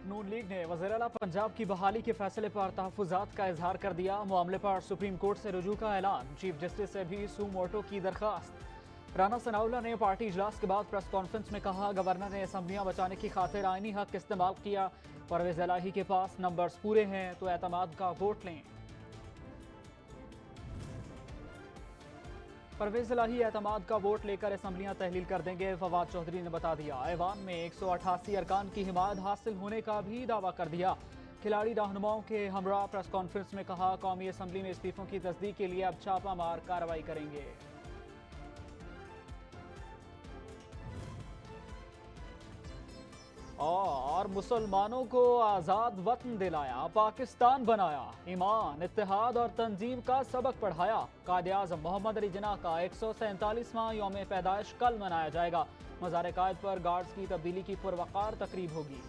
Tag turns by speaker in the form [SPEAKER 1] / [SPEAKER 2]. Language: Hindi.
[SPEAKER 1] नून लीग ने वज़ीर-ए-आला पंजाब की बहाली के फैसले पर तहफ़्फ़ुज़ात का इजहार कर दिया। मामले पर सुप्रीम कोर्ट से रुजू का ऐलान। चीफ जस्टिस से भी सू मोटो की दरखास्त। राना सनाउल्लाह ने पार्टी इजलास के बाद प्रेस कॉन्फ्रेंस में कहा, गवर्नर ने असम्बलियाँ बचाने की खातिर आईनी हक इस्तेमाल किया। परवेज़ इलाही के पास नंबर्स पूरे हैं तो एतमाद का वोट लें। परवेज़ इलाही एतमाद का वोट लेकर असम्बलियाँ तहलील कर देंगे। फवाद चौधरी ने बता दिया। ऐवान में 188 अरकान की हिमायत हासिल होने का भी दावा कर दिया। खिलाड़ी रहनुमाओं के हमरा प्रेस कॉन्फ्रेंस में कहा, कौमी असम्बली में इस्तीफों की तस्दीक के लिए अब छापामार कार्रवाई करेंगे। और मुसलमानों को आज़ाद वतन दिलाया, पाकिस्तान बनाया, ईमान, इत्तेहाद और तंजीम का सबक पढ़ाया। कायद-ए-आज़म मोहम्मद अली जिन्ना का 147वां यौम पैदाइश कल मनाया जाएगा। मज़ार-ए-कायद पर गार्ड्स की तब्दीली की पुरवकार तकरीब होगी।